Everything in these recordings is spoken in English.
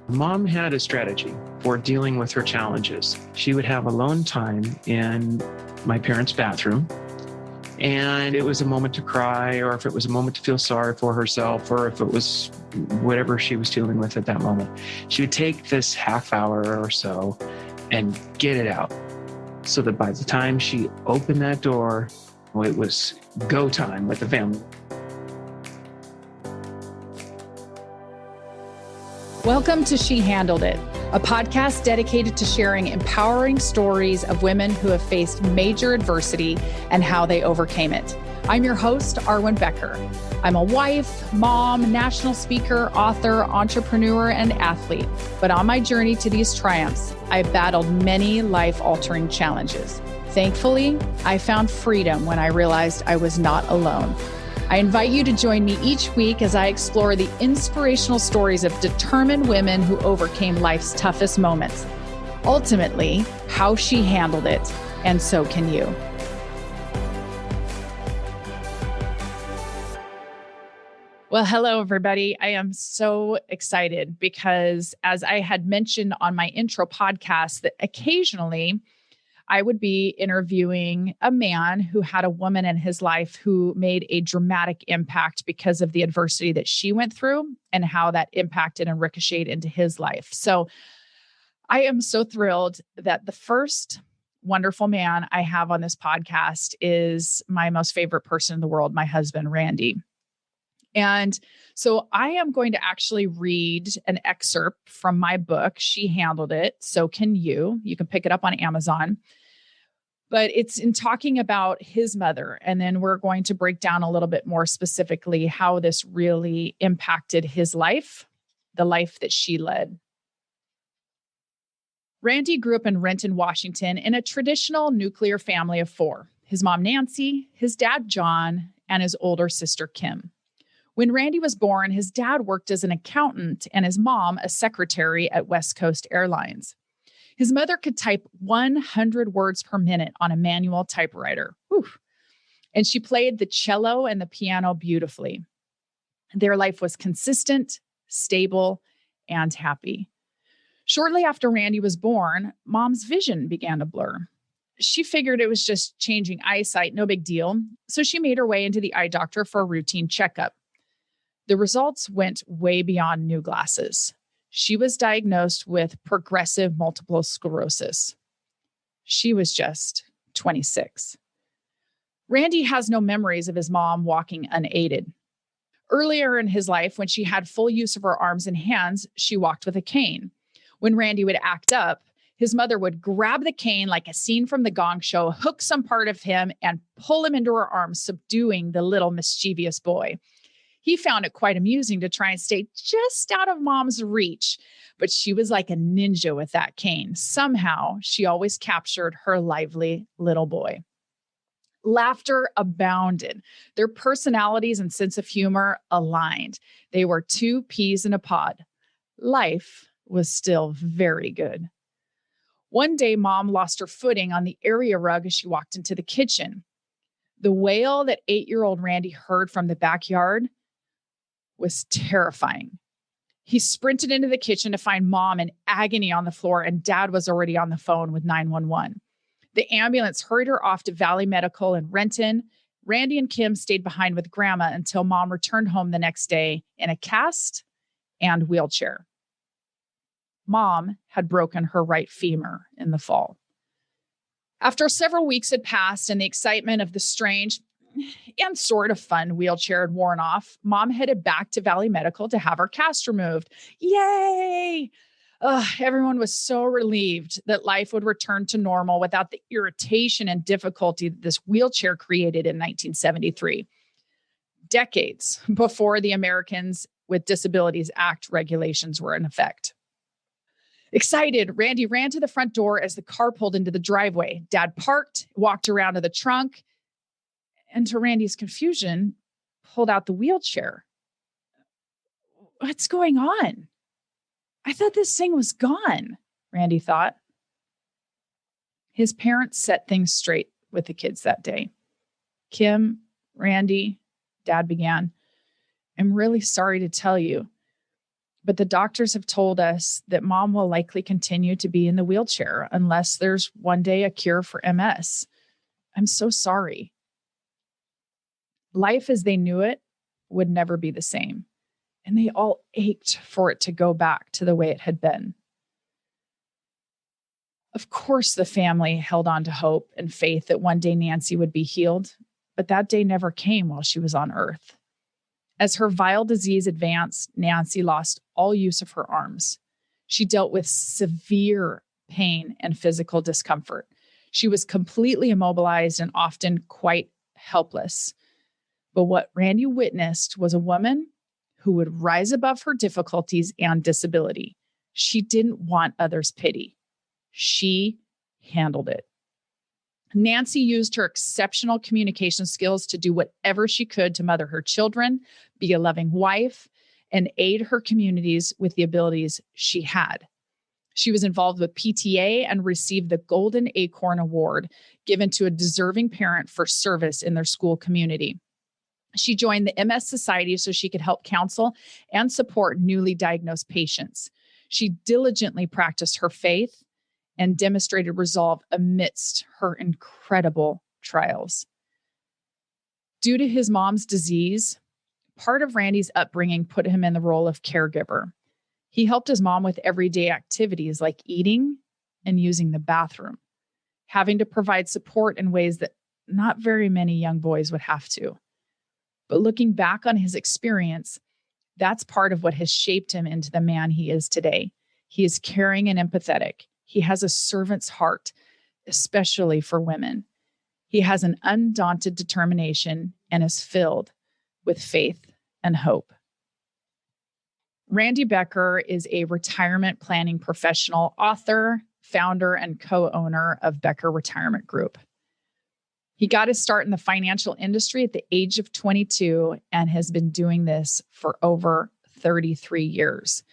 Mom had a strategy for dealing with her challenges. She would have alone time in my parents' bathroom, and it was a moment to cry, or if it was a moment to feel sorry for herself, or if it was whatever she was dealing with at that moment. She would take this half hour or so and get it out, so that by the time she opened that door, it was go time with the family. Welcome to She Handled It, a podcast dedicated to sharing empowering stories of women who have faced major adversity and how they overcame it. I'm your host, Arwen Becker. I'm a wife, mom, national speaker, author, entrepreneur, and athlete. But on my journey to these triumphs, I battled many life-altering challenges. Thankfully, I found freedom when I realized I was not alone. I invite you to join me each week as I explore the inspirational stories of determined women who overcame life's toughest moments. Ultimately, how she handled it, and so can you. Well, hello, everybody. I am so excited because, as I had mentioned on my intro podcast, that occasionally I would be interviewing a man who had a woman in his life who made a dramatic impact because of the adversity that she went through and how that impacted and ricocheted into his life. So I am so thrilled that the first wonderful man I have on this podcast is my most favorite person in the world, my husband, Randy. And so I am going to actually read an excerpt from my book, She Handled It, So Can You. You can pick it up on Amazon. But it's in talking about his mother. And then we're going to break down a little bit more specifically how this really impacted his life, the life that she led. Randy grew up in Renton, Washington, in a traditional nuclear family of four. His mom, Nancy, his dad, John, and his older sister, Kim. When Randy was born, his dad worked as an accountant and his mom a secretary at West Coast Airlines. His mother could type 100 words per minute on a manual typewriter. Whew. And she played the cello and the piano beautifully. Their life was consistent, stable, and happy. Shortly after Randy was born, Mom's vision began to blur. She figured it was just changing eyesight, no big deal. So she made her way into the eye doctor for a routine checkup. The results went way beyond new glasses. She was diagnosed with progressive multiple sclerosis. She was just 26. Randy has no memories of his mom walking unaided. Earlier in his life, when she had full use of her arms and hands, she walked with a cane. When Randy would act up, his mother would grab the cane like a scene from the Gong Show, hook some part of him, and pull him into her arms, subduing the little mischievous boy. He found it quite amusing to try and stay just out of Mom's reach, but she was like a ninja with that cane. Somehow, she always captured her lively little boy. Laughter abounded. Their personalities and sense of humor aligned. They were two peas in a pod. Life was still very good. One day, Mom lost her footing on the area rug as she walked into the kitchen. The wail that 8-year-old Randy heard from the backyard was terrifying. He sprinted into the kitchen to find Mom in agony on the floor, and Dad was already on the phone with 911. The ambulance hurried her off to Valley Medical in Renton. Randy and Kim stayed behind with Grandma until Mom returned home the next day in a cast and wheelchair. Mom had broken her right femur in the fall. After several weeks had passed and the excitement of the strange and sort of fun wheelchair had worn off, Mom headed back to Valley Medical to have her cast removed. Yay! Everyone was so relieved that life would return to normal without the irritation and difficulty that this wheelchair created in 1973, decades before the Americans with Disabilities Act regulations were in effect. Excited, Randy ran to the front door as the car pulled into the driveway. Dad parked, walked around to the trunk, and to Randy's confusion, pulled out the wheelchair. What's going on? I thought this thing was gone, Randy thought. His parents set things straight with the kids that day. Kim, Randy, Dad began, I'm really sorry to tell you, But the doctors have told us that mom will likely continue to be in the wheelchair unless there's one day a cure for MS. I'm so sorry. Life as they knew it would never be the same. And they all ached for it to go back to the way it had been. Of course, the family held on to hope and faith that one day Nancy would be healed, but that day never came while she was on Earth. As her vile disease advanced, Nancy lost all use of her arms. She dealt with severe pain and physical discomfort. She was completely immobilized and often quite helpless. But what Randy witnessed was a woman who would rise above her difficulties and disability. She didn't want others' pity. She handled it. Nancy used her exceptional communication skills to do whatever she could to mother her children, be a loving wife, and aid her communities with the abilities she had. She was involved with PTA and received the Golden Acorn Award given to a deserving parent for service in their school community. She joined the MS Society so she could help counsel and support newly diagnosed patients. She diligently practiced her faith and demonstrated resolve amidst her incredible trials. Due to his mom's disease, part of Randy's upbringing put him in the role of caregiver. He helped his mom with everyday activities like eating and using the bathroom, having to provide support in ways that not very many young boys would have to. But looking back on his experience, that's part of what has shaped him into the man he is today. He is caring and empathetic. He has a servant's heart, especially for women. He has an undaunted determination and is filled with faith and hope. Randy Becker is a retirement planning professional, author, founder, and co-owner of Becker Retirement Group. He got his start in the financial industry at the age of 22 and has been doing this for over 33 years.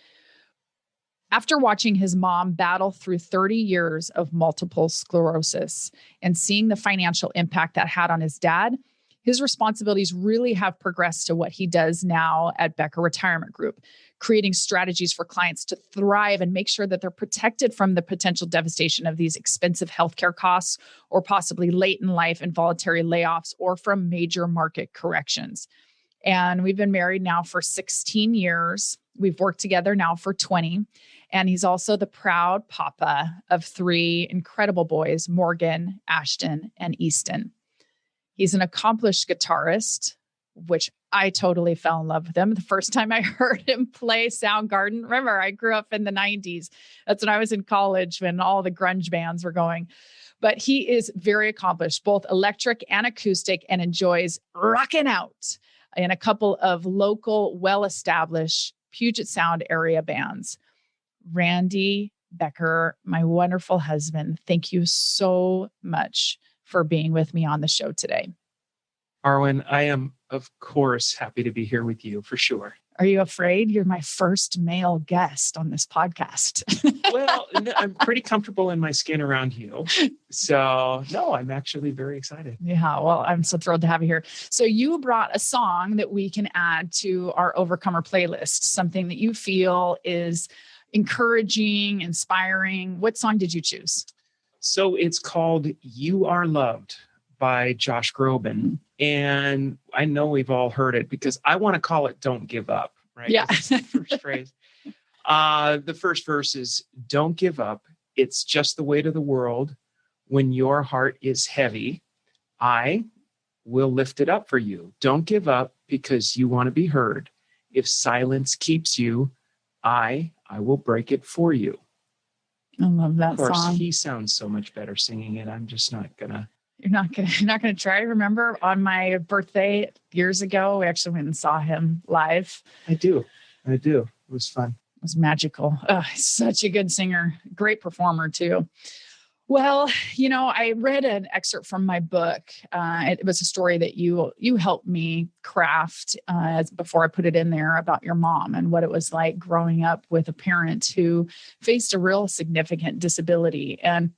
After watching his mom battle through 30 years of multiple sclerosis and seeing the financial impact that had on his dad, his responsibilities really have progressed to what he does now at Becker Retirement Group, creating strategies for clients to thrive and make sure that they're protected from the potential devastation of these expensive healthcare costs or possibly late in life involuntary layoffs or from major market corrections. And we've been married now for 16 years. We've worked together now for 20. And he's also the proud papa of 3 incredible boys, Morgan, Ashton, and Easton. He's an accomplished guitarist, which I totally fell in love with him the first time I heard him play Soundgarden. Remember, I grew up in the 90s. That's when I was in college when all the grunge bands were going. But he is very accomplished, both electric and acoustic, and enjoys rocking out in a couple of local, well-established Puget Sound area bands. Randy Becker, my wonderful husband, thank you so much for being with me on the show today. Arwen, I am, of course, happy to be here with you for sure. Are you afraid? You're my first male guest on this podcast. Well, I'm pretty comfortable in my skin around you. So, no, I'm actually very excited. Yeah, well, I'm so thrilled to have you here. So you brought a song that we can add to our Overcomer playlist, something that you feel is encouraging, inspiring. What song did you choose? So it's called You Are Loved by Josh Groban. And I know we've all heard it because I want to call it Don't Give Up, right? Yeah. That's the first phrase. The first verse is, don't give up. It's just the weight of the world. When your heart is heavy, I will lift it up for you. Don't give up because you want to be heard. If silence keeps you, I will break it for you. I love that song. Of course, he sounds so much better singing it. I'm just not gonna. You're not gonna try. Remember on my birthday years ago, we actually went and saw him live. I do. It was fun. It was magical. Oh, he's such a good singer. Great performer too. Well, I read an excerpt from my book. It was a story that you helped me craft before I put it in there about your mom and what it was like growing up with a parent who faced a real significant disability. And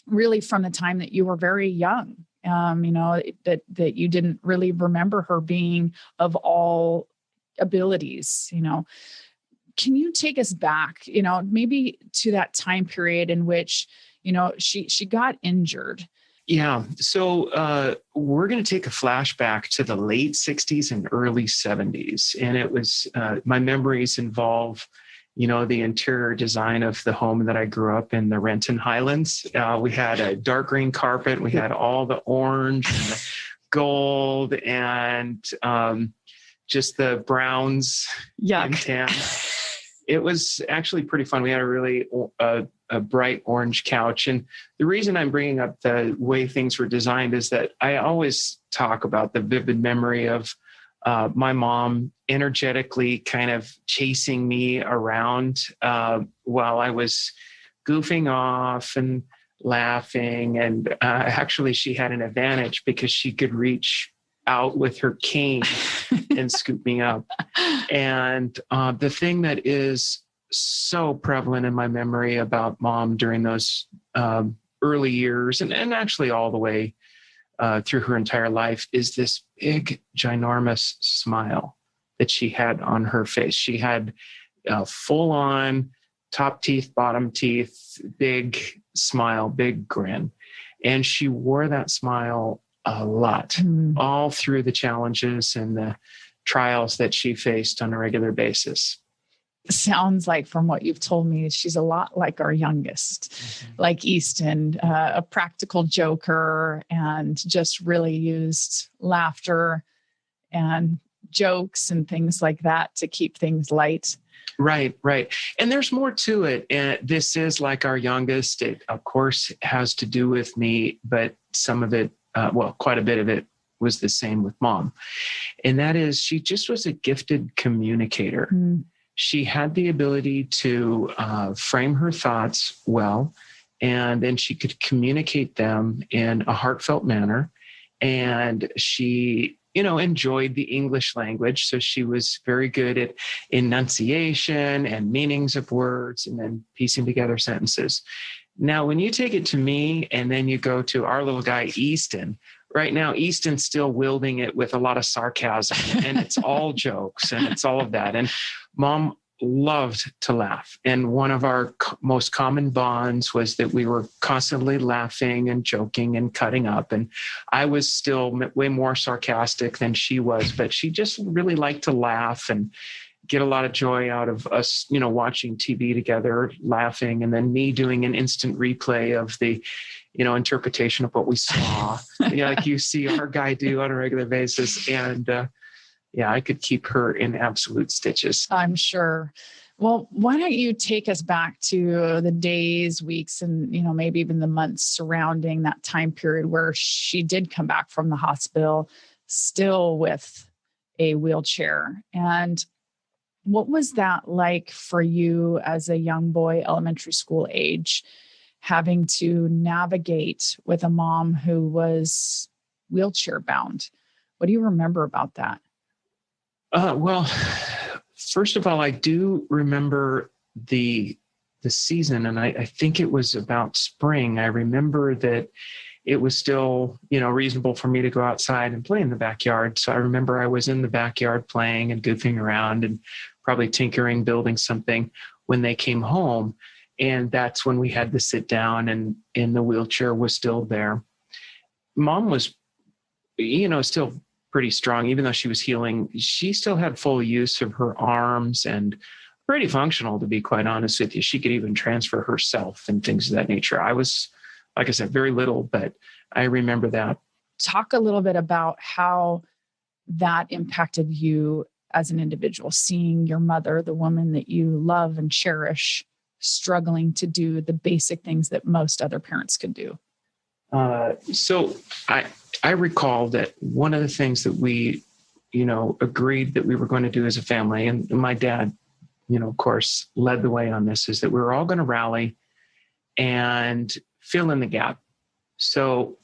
really from the time that you were very young, that you didn't really remember her being of all abilities, Can you take us back, maybe to that time period in which, she got injured? Yeah. So we're going to take a flashback to the late 60s and early 70s. And it was my memories involve, the interior design of the home that I grew up in, the Renton Highlands. We had a dark green carpet. We had all the orange and the gold and just the browns and tan. It was actually pretty fun. We had a really a bright orange couch. And the reason I'm bringing up the way things were designed is that I always talk about the vivid memory of my mom energetically kind of chasing me around while I was goofing off and laughing. And actually, she had an advantage because she could reach out with her cane and scoop me up. And the thing that is so prevalent in my memory about mom during those early years and actually all the way through her entire life is this big, ginormous smile that she had on her face. She had full on top teeth, bottom teeth, big smile, big grin. And she wore that smile a lot, all through the challenges and the trials that she faced on a regular basis. Sounds like, from what you've told me, she's a lot like our youngest, like Easton, a practical joker, and just really used laughter and jokes and things like that to keep things light. Right. And there's more to it. And this is like our youngest. It, of course, has to do with me, but some of it, quite a bit of it was the same with mom. And that is, she just was a gifted communicator. She had the ability to frame her thoughts well, and then she could communicate them in a heartfelt manner. And she, enjoyed the English language. So she was very good at enunciation and meanings of words and then piecing together sentences. Now, when you take it to me and then you go to our little guy, Easton, right now, Easton's still wielding it with a lot of sarcasm and it's all jokes and it's all of that. And mom loved to laugh. And one of our most common bonds was that we were constantly laughing and joking and cutting up. And I was still way more sarcastic than she was, but she just really liked to laugh and get a lot of joy out of us, watching TV together, laughing, and then me doing an instant replay of the, interpretation of what we saw, like you see our guy do on a regular basis. And, I could keep her in absolute stitches. I'm sure. Well, why don't you take us back to the days, weeks, and, maybe even the months surrounding that time period where she did come back from the hospital, still with a wheelchair. And what was that like for you as a young boy, elementary school age, having to navigate with a mom who was wheelchair bound? What do you remember about that? Well, first of all, I do remember the season, and I think it was about spring. I remember that it was still, reasonable for me to go outside and play in the backyard. So I remember I was in the backyard playing and goofing around and probably tinkering, building something when they came home. And that's when we had to sit down, and the wheelchair was still there. Mom was, still pretty strong, even though she was healing. She still had full use of her arms and pretty functional, to be quite honest with you. She could even transfer herself and things of that nature. I was, like I said, very little, but I remember that. Talk a little bit about how that impacted you as an individual, seeing your mother, the woman that you love and cherish, struggling to do the basic things that most other parents could do. So I recall that one of the things that we, agreed that we were going to do as a family, and my dad, of course, led the way on this, is that we were all going to rally and fill in the gap. So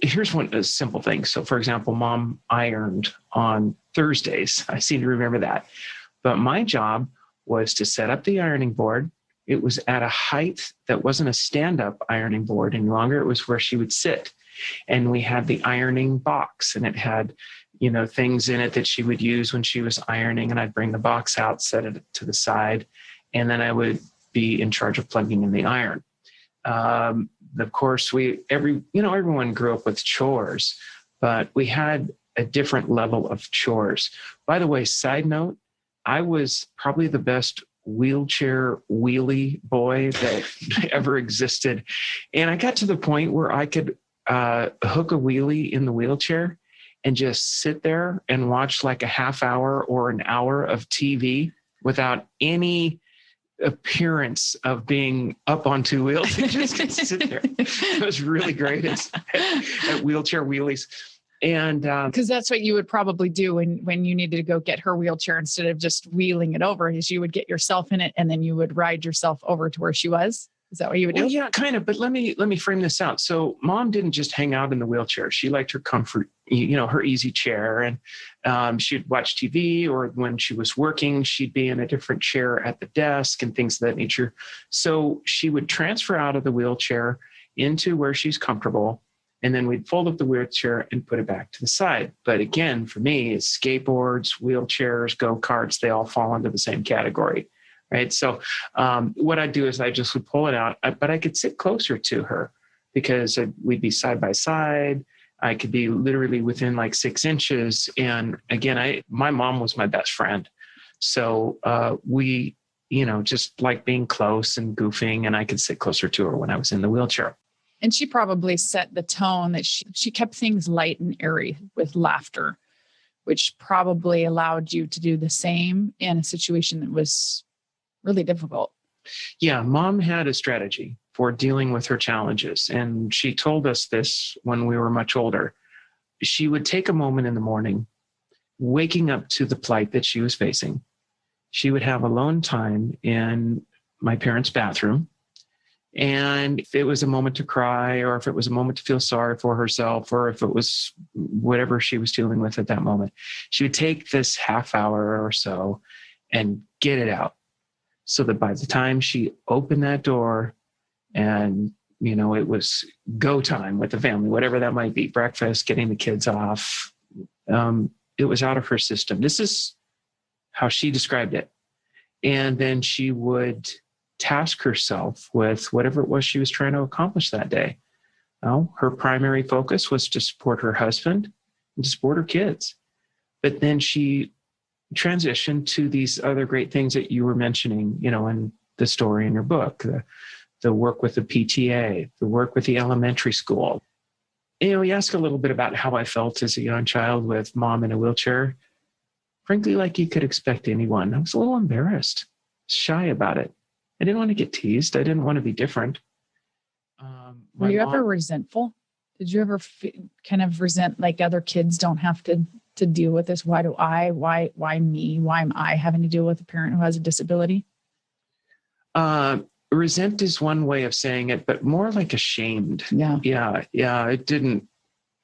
here's a simple thing. So for example, mom ironed on Thursdays. I seem to remember that. But my job was to set up the ironing board. It was at a height that wasn't a stand-up ironing board any longer. It was where she would sit. And we had the ironing box, and it had, things in it that she would use when she was ironing. And I'd bring the box out, set it to the side, and then I would be in charge of plugging in the iron. Of course, everyone grew up with chores, but we had a different level of chores. By the way, side note, I was probably the best wheelchair wheelie boy that ever existed. And I got to the point where I could hook a wheelie in the wheelchair and just sit there and watch like a half hour or an hour of TV without any appearance of being up on two wheels. I just could sit there. It was really great at wheelchair wheelies. And because that's what you would probably do when you needed to go get her wheelchair, instead of just wheeling it over, is you would get yourself in it and then you would ride yourself over to where she was. Is that what you would do? Well, yeah, kind of. But let me frame this out. So mom didn't just hang out in the wheelchair. She liked her comfort, her easy chair. And she'd watch TV, or when she was working, she'd be in a different chair at the desk and things of that nature. So she would transfer out of the wheelchair into where she's comfortable. And then we'd fold up the wheelchair and put it back to the side. But again, for me, it's skateboards, wheelchairs, go-karts, they all fall into the same category. Right. So what I'd do is I just would pull it out, but I could sit closer to her because we'd be side by side. I could be literally within like 6 inches. And again, my mom was my best friend. So we, just like being close and goofing, and I could sit closer to her when I was in the wheelchair. And she probably set the tone that she kept things light and airy with laughter, which probably allowed you to do the same in a situation that was really difficult. Yeah, mom had a strategy for dealing with her challenges. And she told us this when we were much older. She would take a moment in the morning, waking up to the plight that she was facing. She would have alone time in my parents' bathroom. And if it was a moment to cry, or if it was a moment to feel sorry for herself, or if it was whatever she was dealing with at that moment, she would take this half hour or so and get it out. So that by the time she opened that door and, it was go time with the family, whatever that might be, breakfast, getting the kids off, it was out of her system. This is how she described it. And then she would task herself with whatever it was she was trying to accomplish that day. Well, her primary focus was to support her husband and to support her kids. But then she transitioned to these other great things that you were mentioning, in the story in your book, the work with the PTA, the work with the elementary school. You ask a little bit about how I felt as a young child with mom in a wheelchair. Frankly, like you could expect anyone, I was a little embarrassed, shy about it. I didn't want to get teased. I didn't want to be different. Were you ever resentful? Did you ever kind of resent, like, other kids don't have to deal with this? Why me? Why am I having to deal with a parent who has a disability? Resent is one way of saying it, but more like ashamed. Yeah. I didn't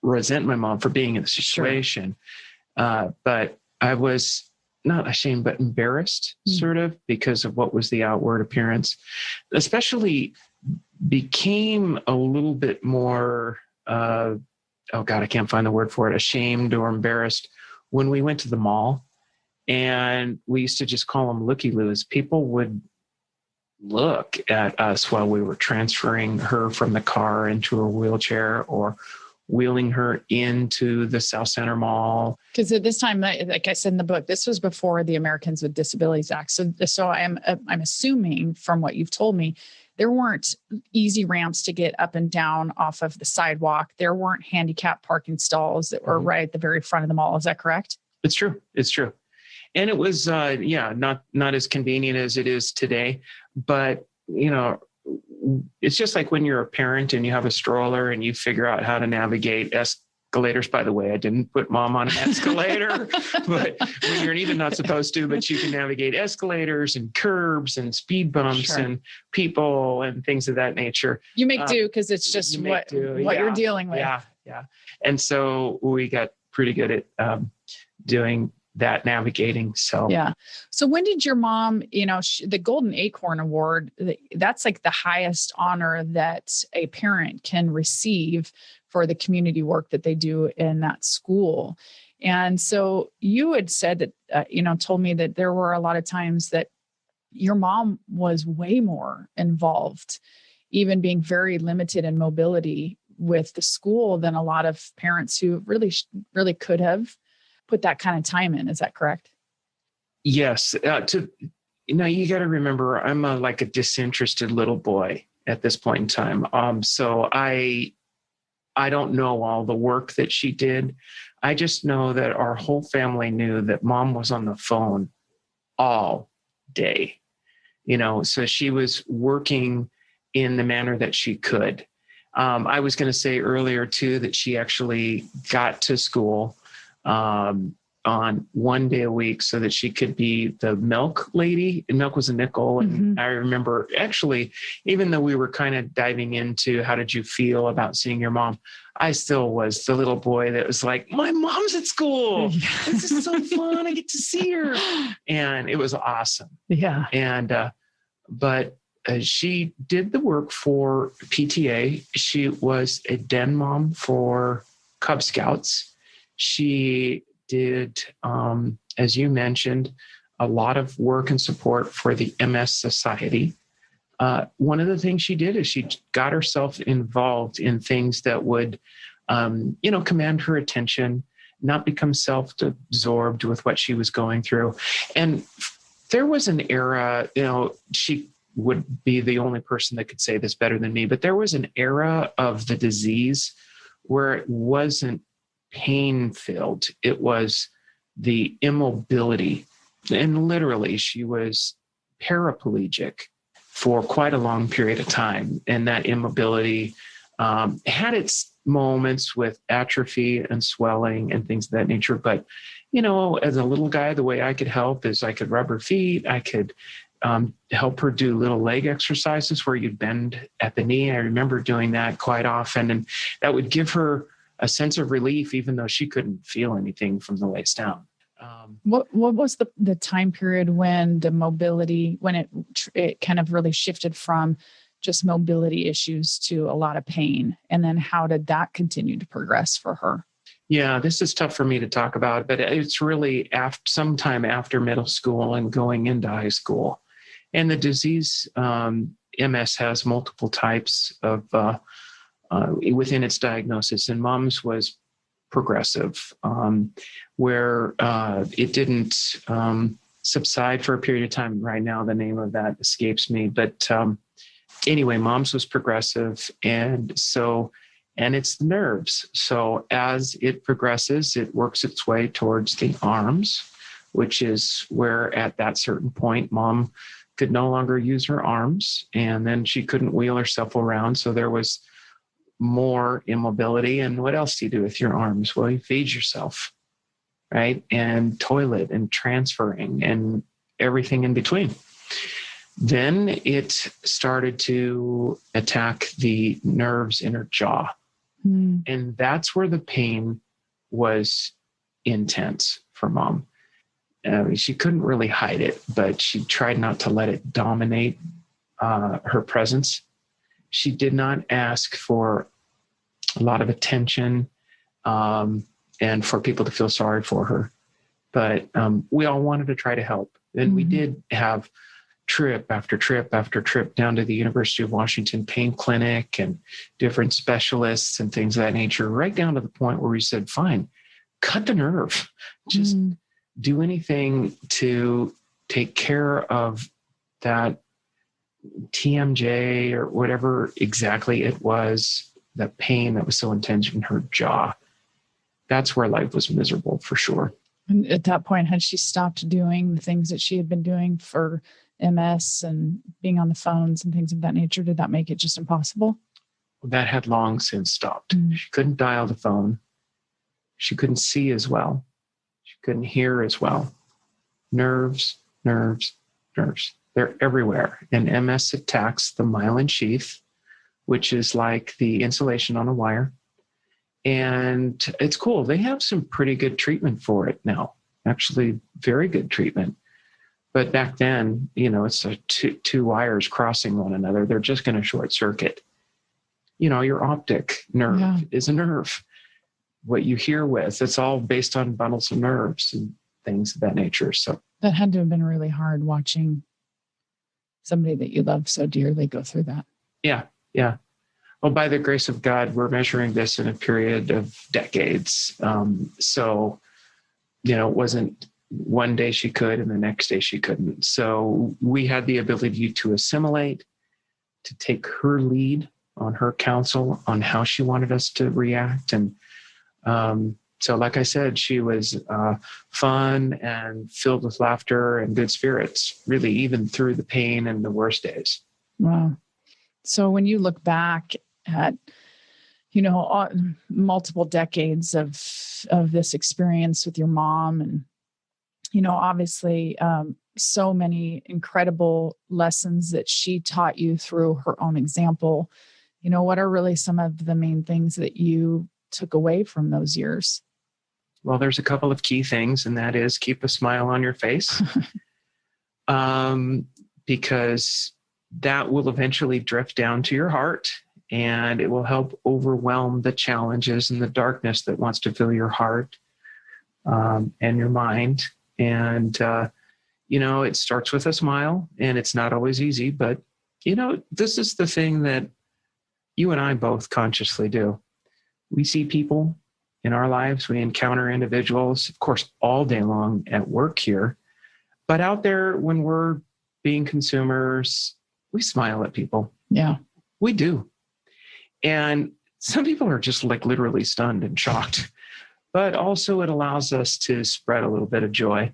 resent my mom for being in the situation. Sure. But I was not ashamed, but embarrassed, sort of, because of what was the outward appearance. Especially became a little bit more, I can't find the word for it, ashamed or embarrassed when we went to the mall. And we used to just call them looky-loos. People would look at us while we were transferring her from the car into a wheelchair or wheeling her into the South Center Mall. Because at this time, like I said in the book, this was before the Americans with Disabilities Act. So I'm assuming from what you've told me, there weren't easy ramps to get up and down off of the sidewalk. There weren't handicap parking stalls that were right at the very front of the mall. Is that correct? It's true. And it was, not as convenient as it is today, but, it's just like when you're a parent and you have a stroller and you figure out how to navigate escalators. By the way, I didn't put mom on an escalator, but when you're even not supposed to, but you can navigate escalators and curbs and speed bumps and people and things of that nature. You make do because it's just what you're dealing with. Yeah. And so we got pretty good at doing that navigating. So when did your mom, the Golden Acorn Award, that's like the highest honor that a parent can receive for the community work that they do in that school. And so you had said that, told me that there were a lot of times that your mom was way more involved, even being very limited in mobility with the school than a lot of parents who really could have put that kind of time in. Is that correct? Yes. You got to remember, I'm like a disinterested little boy at this point in time. So I don't know all the work that she did. I just know that our whole family knew that mom was on the phone all day, so she was working in the manner that she could. I was going to say earlier too, that she actually got to school on 1 day a week so that she could be the milk lady, and milk was a nickel. And I remember actually, even though we were kind of diving into how did you feel about seeing your mom, I still was the little boy that was like, my mom's at school. This is so fun. I get to see her. And it was awesome. Yeah. And, but she did the work for PTA. She was a den mom for Cub Scouts. She did, as you mentioned, a lot of work and support for the MS Society. One of the things she did is she got herself involved in things that would, command her attention, not become self-absorbed with what she was going through. And there was an era, she would be the only person that could say this better than me, but there was an era of the disease where it wasn't pain-filled. It was the immobility. And literally, she was paraplegic for quite a long period of time. And that immobility had its moments with atrophy and swelling and things of that nature. But, as a little guy, the way I could help is I could rub her feet. I could help her do little leg exercises where you'd bend at the knee. I remember doing that quite often. And that would give her a sense of relief, even though she couldn't feel anything from the waist down. What was the time period when the mobility, when it kind of really shifted from just mobility issues to a lot of pain? And then how did that continue to progress for her? Yeah, this is tough for me to talk about, but it's really sometime after middle school and going into high school. And the disease, MS, has multiple types of within its diagnosis, and mom's was progressive, where it didn't subside for a period of time. Right now, the name of that escapes me. But anyway, mom's was progressive. And it's the nerves. So as it progresses, it works its way towards the arms, which is where at that certain point, mom could no longer use her arms. And then she couldn't wheel herself around. So there was more immobility. And what else do you do with your arms? Well, you feed yourself, right? And toilet and transferring and everything in between. Then it started to attack the nerves in her jaw. And that's where the pain was intense for mom. She couldn't really hide it, but she tried not to let it dominate her presence. She did not ask for a lot of attention and for people to feel sorry for her. But we all wanted to try to help. And we did have trip after trip after trip down to the University of Washington pain clinic and different specialists and things of that nature, right down to the point where we said, fine, cut the nerve. Just do anything to take care of that TMJ or whatever exactly it was, the pain that was so intense in her jaw. That's where life was miserable for sure. And at that point, had she stopped doing the things that she had been doing for MS and being on the phones and things of that nature? Did that make it just impossible? That had long since stopped. She couldn't dial the phone. She couldn't see as well. She couldn't hear as well. Nerves. They're everywhere. And MS attacks the myelin sheath, which is like the insulation on a wire. And it's cool. They have some pretty good treatment for it now. Actually, very good treatment. But back then, it's two wires crossing one another. They're just going to short circuit. your optic nerve Yeah. is a nerve. What you hear with, it's all based on bundles of nerves and things of that nature. So That had to have been really hard watching somebody that you love so dearly go through that. yeah. Well, by the grace of God, we're measuring this in a period of decades. So, it wasn't one day she could and the next day she couldn't. So we had the ability to assimilate, to take her lead on her counsel on how she wanted us to react. And so, like I said, she was fun and filled with laughter and good spirits, really, even through the pain and the worst days. Wow. So when you look back at, multiple decades of this experience with your mom and, obviously so many incredible lessons that she taught you through her own example, what are really some of the main things that you took away from those years? Well, there's a couple of key things, and that is keep a smile on your face, because that will eventually drift down to your heart, and it will help overwhelm the challenges and the darkness that wants to fill your heart and your mind. And, it starts with a smile, and it's not always easy, but, this is the thing that you and I both consciously do. We see people in our lives, we encounter individuals, of course, all day long at work here, but out there when we're being consumers, we smile at people. Yeah, we do. And some people are just like literally stunned and shocked, but also it allows us to spread a little bit of joy.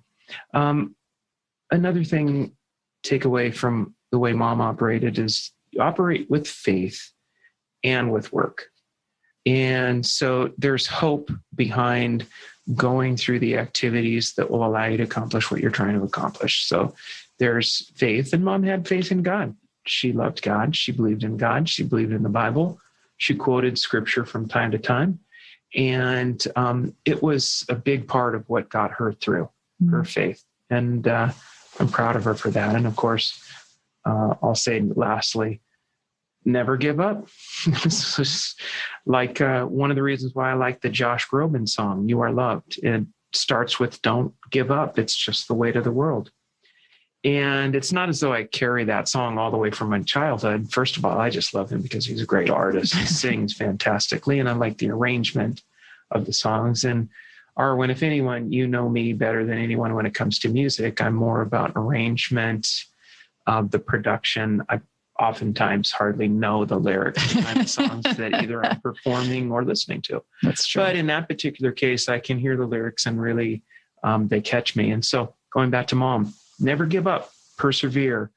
Another thing, take away from the way Mom operated is you operate with faith and with work. And so there's hope behind going through the activities that will allow you to accomplish what you're trying to accomplish. So there's faith, and Mom had faith in God. She loved God. She believed in God. She believed in the Bible. She quoted scripture from time to time. And it was a big part of what got her through, her faith. And I'm proud of her for that. And of course, I'll say lastly, never give up. This is like one of the reasons why I like the Josh Groban song, You Are Loved. It starts with don't give up. It's just the weight of the world. And it's not as though I carry that song all the way from my childhood. First of all, I just love him because he's a great artist. He sings fantastically. And I like the arrangement of the songs. And Arwen, if anyone, you know me better than anyone when it comes to music. I'm more about arrangement of the production. I oftentimes hardly know the lyrics behind the songs that either I'm performing or listening to. That's true. But in that particular case, I can hear the lyrics and really they catch me. And so going back to Mom, never give up, persevere,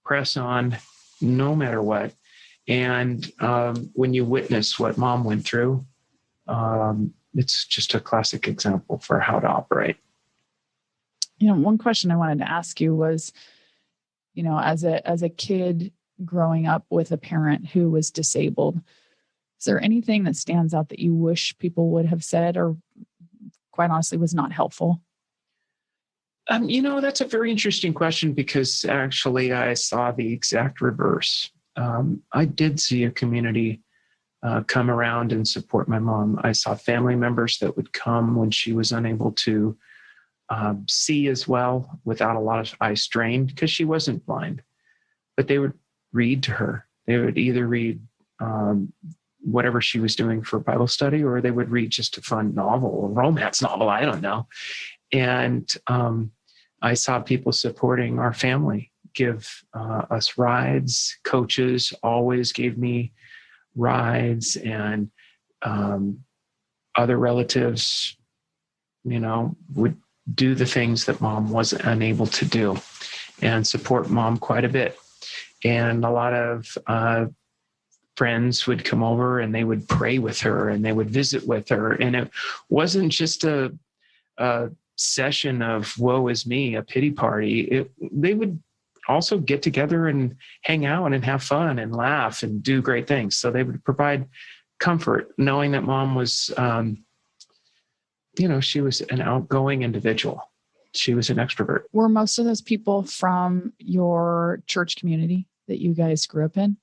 press on, no matter what. And when you witness what Mom went through, it's just a classic example for how to operate. One question I wanted to ask you was, as a kid growing up with a parent who was disabled, is there anything that stands out that you wish people would have said or quite honestly was not helpful? That's a very interesting question because actually I saw the exact reverse. I did see a community come around and support my mom. I saw family members that would come when she was unable to see as well without a lot of eye strain because she wasn't blind, but they would read to her. They would either read whatever she was doing for Bible study, or they would read just a fun novel, a romance novel, I don't know. And I saw people supporting our family, give us rides. Coaches always gave me rides, and other relatives, would do the things that Mom wasn't unable to do and support Mom quite a bit. And a lot of friends would come over and they would pray with her and they would visit with her. And it wasn't just a session of woe is me, a pity party. They would also get together and hang out and have fun and laugh and do great things. So they would provide comfort knowing that Mom was, she was an outgoing individual. She was an extrovert. Were most of those people from your church community that you guys grew up in?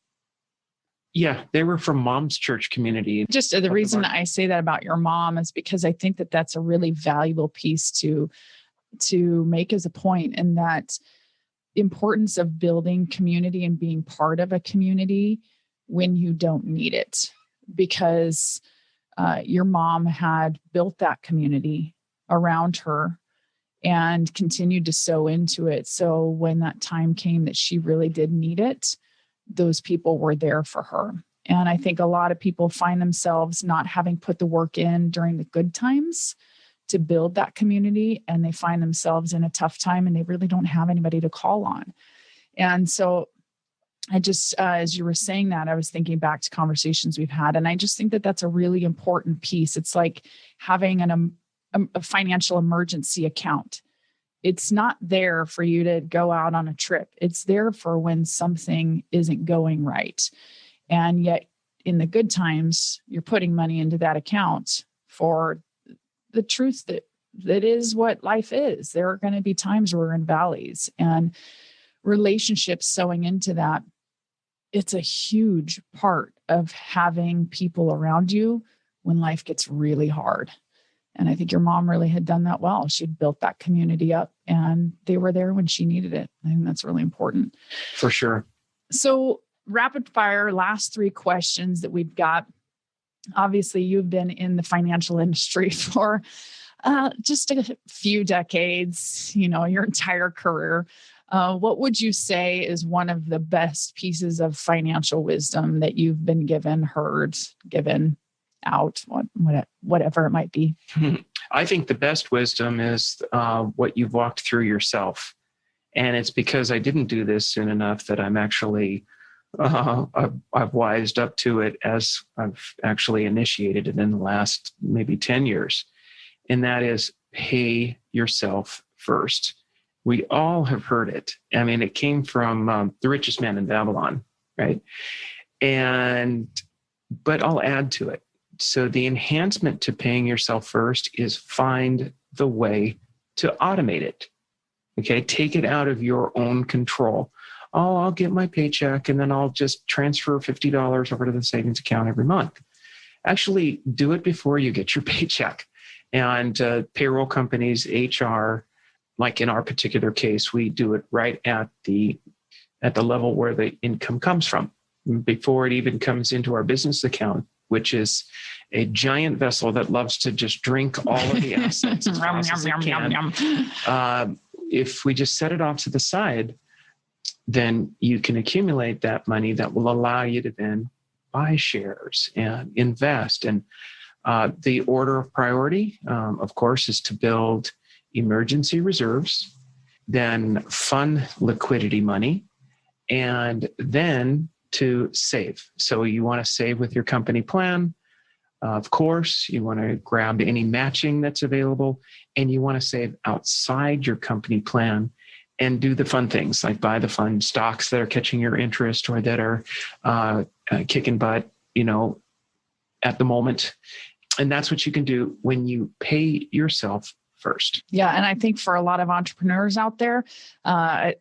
Yeah, they were from Mom's church community. Just the reason I say that about your mom is because I think that that's a really valuable piece to make as a point, and that importance of building community and being part of a community when you don't need it, because your mom had built that community around her and continued to sow into it. So when that time came that she really did need it, those people were there for her. And I think a lot of people find themselves not having put the work in during the good times to build that community, and they find themselves in a tough time and they really don't have anybody to call on. And so I just, as you were saying that, I was thinking back to conversations we've had, and I just think that that's a really important piece. It's like having a financial emergency account. It's not there for you to go out on a trip. It's there for when something isn't going right. And yet in the good times, you're putting money into that account for the truth that is what life is. There are going to be times where we're in valleys, and relationships sewing into that. It's a huge part of having people around you when life gets really hard. And I think your mom really had done that well. She'd built that community up, and they were there when she needed it. I think that's really important. For sure. So rapid fire, last 3 questions that we've got. Obviously, you've been in the financial industry for just a few decades, your entire career. What would you say is one of the best pieces of financial wisdom that you've been given, heard, given out, whatever it might be? I think the best wisdom is what you've walked through yourself. And it's because I didn't do this soon enough that I'm actually, I've wised up to it as I've actually initiated it in the last maybe 10 years. And that is pay yourself first. We all have heard it. I mean, it came from the richest man in Babylon, right? But I'll add to it. So the enhancement to paying yourself first is find the way to automate it. Okay, take it out of your own control. Oh, I'll get my paycheck and then I'll just transfer $50 over to the savings account every month. Actually, do it before you get your paycheck. And payroll companies, HR, like in our particular case, we do it right at the level where the income comes from, before it even comes into our business account, which is a giant vessel that loves to just drink all of the assets as fast as it can. If we just set it off to the side, then you can accumulate that money that will allow you to then buy shares and invest. And the order of priority, of course, is to build emergency reserves, then fund liquidity money, and then to save. So you want to save with your company plan. Of course, you want to grab any matching that's available, and you want to save outside your company plan and do the fun things like buy the fun stocks that are catching your interest or that are kicking butt, at the moment. And that's what you can do when you pay yourself first. Yeah. And I think for a lot of entrepreneurs out there,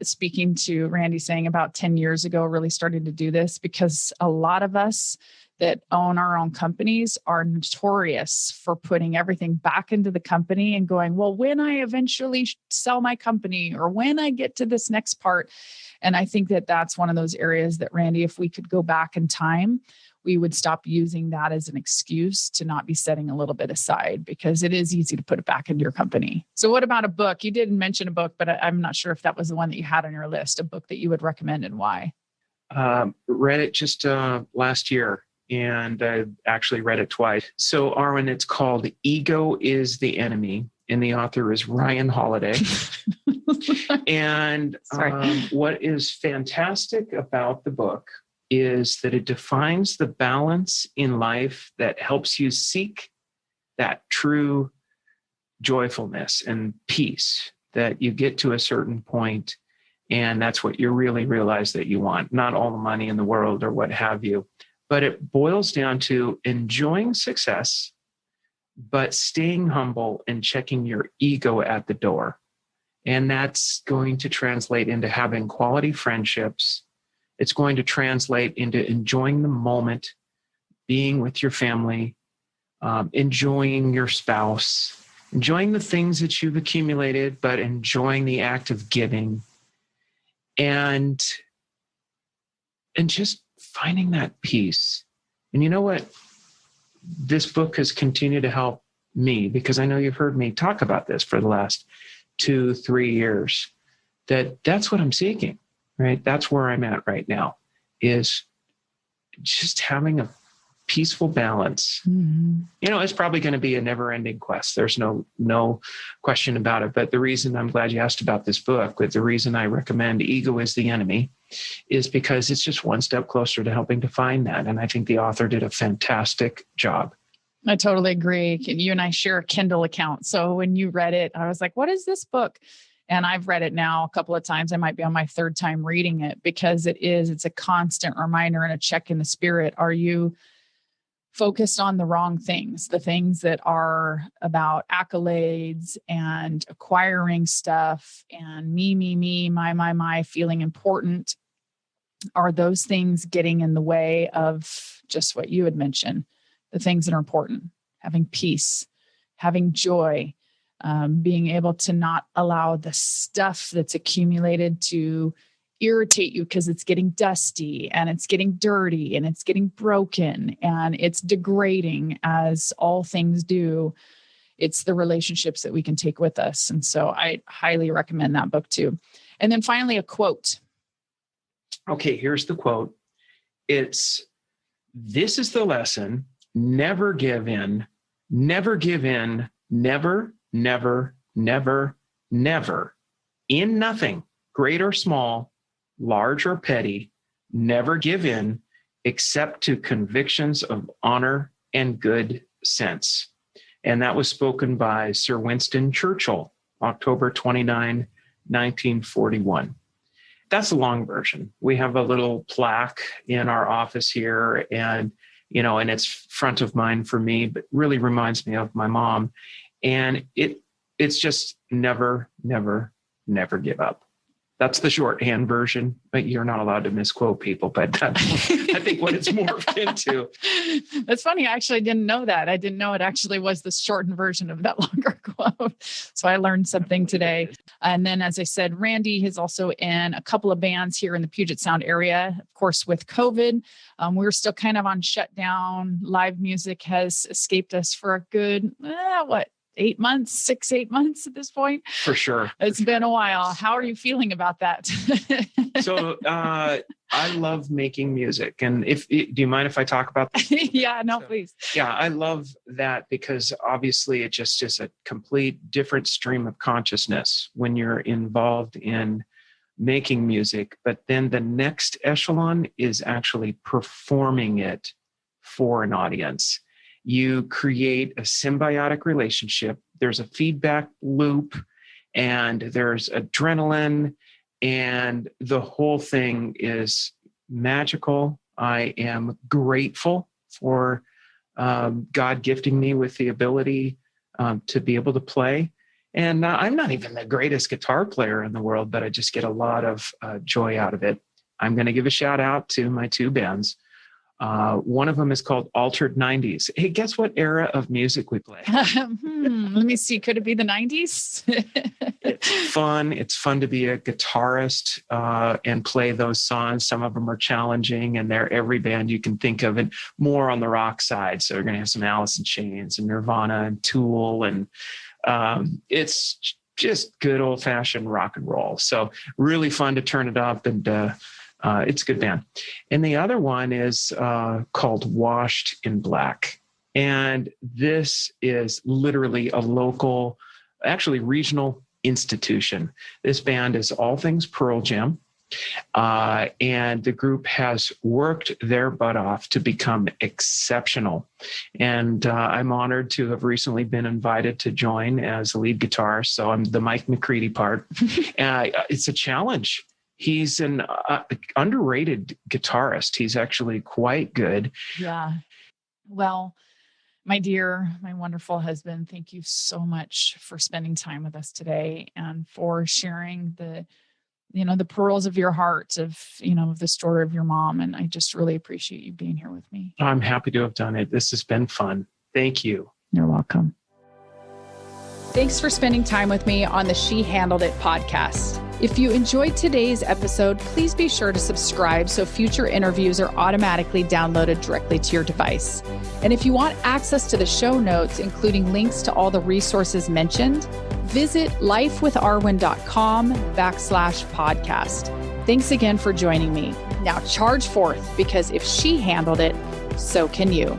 speaking to Randy saying about 10 years ago, really started to do this, because a lot of us that own our own companies are notorious for putting everything back into the company and going, well, when I eventually sell my company or when I get to this next part. And I think that that's one of those areas that, Randy, if we could go back in time, we would stop using that as an excuse to not be setting a little bit aside, because it is easy to put it back into your company. So what about a book? You didn't mention a book, but I'm not sure if that was the one that you had on your list, a book that you would recommend and why. Read it just last year, and I actually read it twice. So Arwen, it's called Ego is the Enemy, and the author is Ryan Holiday. And what is fantastic about the book is that it defines the balance in life that helps you seek that true joyfulness and peace, that you get to a certain point, and that's what you really realize that you want, not all the money in the world or what have you. But it boils down to enjoying success, but staying humble and checking your ego at the door. And that's going to translate into having quality friendships It's going to translate into enjoying the moment, being with your family, enjoying your spouse, enjoying the things that you've accumulated, but enjoying the act of giving, and just finding that peace. And you know what? This book has continued to help me, because I know you've heard me talk about this for the last 2-3 years, that's what I'm seeking, right? That's where I'm at right now, is just having a peaceful balance. Mm-hmm. It's probably going to be a never-ending quest. There's no question about it. But the reason I'm glad you asked about this book, but the reason I recommend Ego is the Enemy, is because it's just one step closer to helping to find that. And I think the author did a fantastic job. I totally agree. You and I share a Kindle account. So when you read it, I was like, what is this book? And I've read it now a couple of times. I might be on my third time reading it, because it's a constant reminder and a check in the spirit. Are you focused on the wrong things, the things that are about accolades and acquiring stuff and me, my, feeling important? Are those things getting in the way of just what you had mentioned, the things that are important, having peace, having joy, being able to not allow the stuff that's accumulated to irritate you because it's getting dusty and it's getting dirty and it's getting broken and it's degrading, as all things do. It's the relationships that we can take with us. And so I highly recommend that book too. And then finally, a quote. Okay, here's the quote. This is the lesson. Never give in, never give in, never, never, never, never, in nothing, great or small, large or petty, never give in, except to convictions of honor and good sense. And that was spoken by Sir Winston Churchill, October 29, 1941. That's the long version. We have a little plaque in our office here, and it's front of mind for me, but really reminds me of my mom. And it's just never, never, never give up. That's the shorthand version, but you're not allowed to misquote people. But that's, I think, what it's morphed into. That's funny. I actually didn't know that. I didn't know it actually was the shortened version of that longer quote. So I learned something today. And then, as I said, Randy is also in a couple of bands here in the Puget Sound area. Of course, with COVID, we're still kind of on shutdown. Live music has escaped us for a good, 8 months, 6-8 months at this point. For sure. It's been a while. How are you feeling about that? So I love making music. And do you mind if I talk about that? Yeah, no, please. Yeah, I love that, because obviously it just is a complete different stream of consciousness when you're involved in making music. But then the next echelon is actually performing it for an audience. You create a symbiotic relationship. There's a feedback loop, and there's adrenaline, and the whole thing is magical. I am grateful for God gifting me with the ability to be able to play. And I'm not even the greatest guitar player in the world, but I just get a lot of joy out of it. I'm going to give a shout out to my two bands. One of them is called Altered 90s. Hey, guess what era of music we play? Let me see. Could it be the 90s? It's fun. It's fun to be a guitarist and play those songs. Some of them are challenging, and they're every band you can think of, and more on the rock side. So we're going to have some Alice in Chains and Nirvana and Tool, and it's just good old-fashioned rock and roll. So really fun to turn it up, and it's a good band. And the other one is called Washed in Black. And this is literally a local, actually regional institution. This band is all things Pearl Jam. And the group has worked their butt off to become exceptional. And I'm honored to have recently been invited to join as a lead guitarist. So I'm the Mike McCready part. It's a challenge. He's an underrated guitarist. He's actually quite good. Yeah. Well, my dear, my wonderful husband, thank you so much for spending time with us today and for sharing the the pearls of your heart of the story of your mom. And I just really appreciate you being here with me. I'm happy to have done it. This has been fun. Thank you. You're welcome. Thanks for spending time with me on the She Handled It podcast. If you enjoyed today's episode, please be sure to subscribe so future interviews are automatically downloaded directly to your device. And if you want access to the show notes, including links to all the resources mentioned, visit lifewitharwin.com/podcast. Thanks again for joining me. Now charge forth, because if she handled it, so can you.